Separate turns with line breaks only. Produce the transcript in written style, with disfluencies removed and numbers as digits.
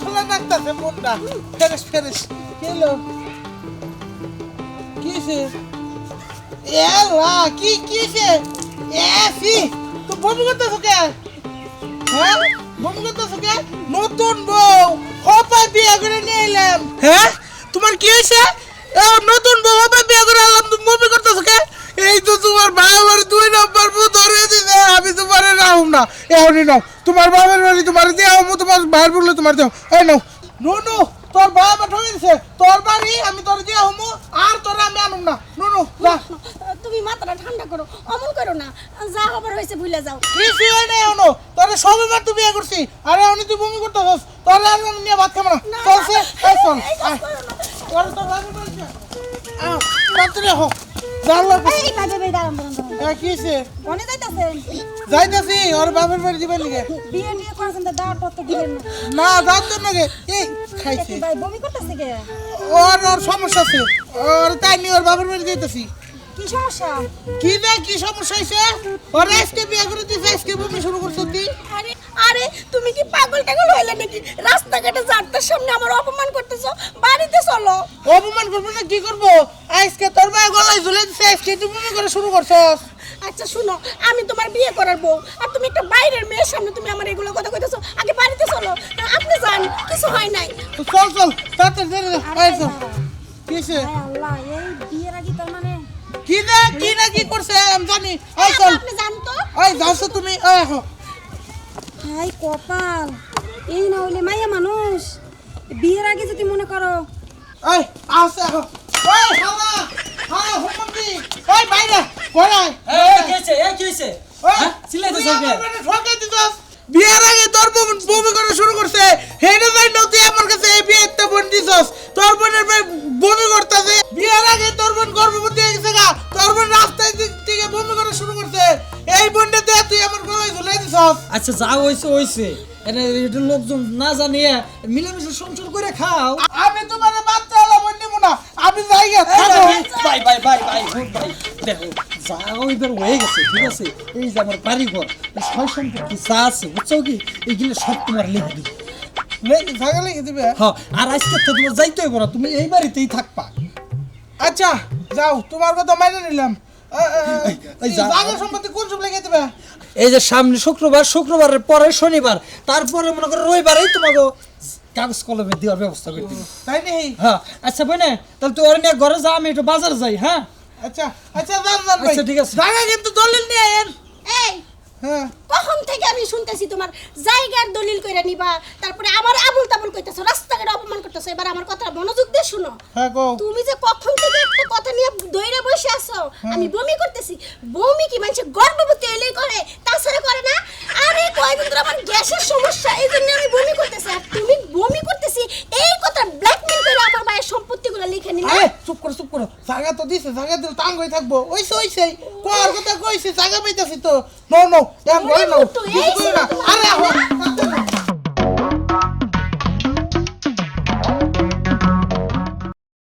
খোলা রাখতাছে মনটা ফেরেশ ফেরেশ কেলো কিছে এলা কি কিছে এফি তো বমি করতেছ কে হ্যাঁ বমি করতেছ কে নতুন বউ হপায় বিয়ে করে নিয়ে এলাম হ্যাঁ তোমার কি হয়েছে নতুন বউ হপায় বিয়ে করে আনলাম তুমি বমি করতেছ কে এই তো তোমার ভাই আমার 2 নম্বর বউ ধরে দিছে আমি তোমারে রাখুম না এখনই নাও তোমার বাবার বাড়ি তোমার দিয়ে আমু তোমার ভাইয়ের বললে তোমার দাও এই নাও নুনু তোর ভাই আমার ঠকে দিছে তোর বাড়ি আমি তোর দিয়ে আমু আর তোর আমি আনুম না নুনু যা
তুমি মাথাটা ঠান্ডা করো অমন করো না যা হবার হয়েছে ভুলে যাও
কিছু হয় না এখনো তোরে সবেবার তুই বিয়ে করছি আরে এখনই তুই বমি করতেছস তোরে আর আমি নিয়ে ভাত খাবো না চলছে এই চল তোর তো ভালো বলছে রাত্রে হোক জানলা
এই বাজে ভাই দাঁড়ান
কিছে
কোনে যাইতাছেন
যাইতাছি ওর বাবার বাড়ি দিবেন লিগে
বিয়ে টিয়ে করেছেন তো দাওয়াত পত্র দিলেন
না যাত নাকি এই খাইছে
ভাই বমি করতেছে কে
ওর সমস্যা আছে ওর তাই নিয়ে ওর বাবার বাড়ি যাইতাছি
কি সমস্যা
কি সমস্যা হইছে ওর আজকে বিয়ে করে দিছে আজকে বমি শুরু করছ তুই
আরে আরে তুমি কি পাগল টাগল হইলে নাকি রাস্তাঘাটে যাত্রার সামনে আমার অপমান করতেছো বাড়িতে চলো
অপমান করবো না কি করবো আজকে তোর ভাই গলায় ঝুলে দিছে আজকে তুই বমি করে শুরু করছস
আচ্ছা শুনো আমি তোমার বিয়ে করার বউ আর তুমি একটা বাইরের মেয়ের সামনে তুমি আমার এগুলো কথা কইতেছো আগে বাড়িতে চলো আপনি যান কিছু হয় নাই
চল চল তাড়াতাড়ি আয় চল কিছে
আল্লাহ এই বিয়ের আগে তার মানে
কি না কি করছে আমি জানি আয় চল
আপনি জান তো
আয় যাও তুমি আয় হো
হাই কপাল এই না হইলে মাইয়া মানুষ বিয়ের আগে যদি মনে করো
আয় আসে হো ওই হাওয়া হাওয়া হুমকি ওই বাইরে কোরাই
কি হইছে
ওই
চিল্লাইতেছ কে
ঠকে দিছস বিয়ের আগে তোর বমি করা শুরু করছে হেডে যাই না তুই আমার কাছে এই বিয়েতে বোন দিছস তোর বোনের বমি করতেছে বিয়ের আগে তোর বোন গর্ভবতী হয়ে গেছে গা তোর বোন রাস্তায় থেকে বমি করা শুরু করছে এই বোনটা দিয়ে তুই আমার গলায় ঝুলাই দিছস
আচ্ছা যা হইছে এটা লোকজন না জানিয়ে মিলেমিশে সংসার করে খাও
আমি তোমারে বাচ্চা হলাম নিব না আমি যাইগা
ভাই দেখো যা ওইবার হয়ে গেছে ঠিক আছে এই যে আমার বাড়ি ঘর সয় সম্পত্তি যা আছে বুঝছো কি এইগুলো সব তোমার লিখে দিই
জায়গা লিখে দিবে
হ্যাঁ আর আজকে তো তোমার যাইতে হইব না তুমি এই বাড়িতেই থাকবা
আচ্ছা যাও তোমার কথা মেনে নিলাম
এই যা-
জায়গা সম্পত্তি কোন সব লিখে দিবে
এই যে সামনে শুক্রবারের পরে শনিবার তারপরে মনে করো রবিবারেই তোমাকে কাগজ কলমে দেওয়ার ব্যবস্থা করে দিবি
তাই নেই
হ্যাঁ আচ্ছা বোনে তাহলে তুই ওর নিয়ে ঘরে যা আমি একটু বাজার যাই হ্যাঁ
আচ্ছা আচ্ছা যান যান ভাই
আচ্ছা, ঠিক আছে।
জায়গা কিন্তু দলিল নিয়ে আয়েন
এই
হ্যাঁ
কখন থেকে আমি শুনতেছি তোমার জায়গার দলিল কইরা নিবা তারপরে আমার আবুল তাবুল কইতাছো রাস্তাঘাটে অপমান করতেছো এবার আমার কথা মনোযোগ দিয়ে শুনো
হ্যাঁ গো
তুমি যে কখন থেকে একটা কথা নিয়ে দইরে বসে আছো আমি বমি করতেছি বমি কি মানুষ গর্ভবতী হইলেই করে তাছাড়া করে না আরে কয়দিন ধরে আমার গ্যাসের সমস্যা এই জন্য আমি বমি করতেছি আর তুমি বমি করতেছি এই কথা ব্ল্যাকমেল করে আমার ভাইয়ের সম্পত্তিগুলো লিখে নিলে
আরে চুপ করো জায়গা তো দিছে জায়গা দিলে টাঙ্গ হয়ে থাকবো ওইসে কোয়ার কথা কইছে জায়গা পাইতাছি তো নো এখন ঘরে নাও
তো এই ছিল তোমার
আরে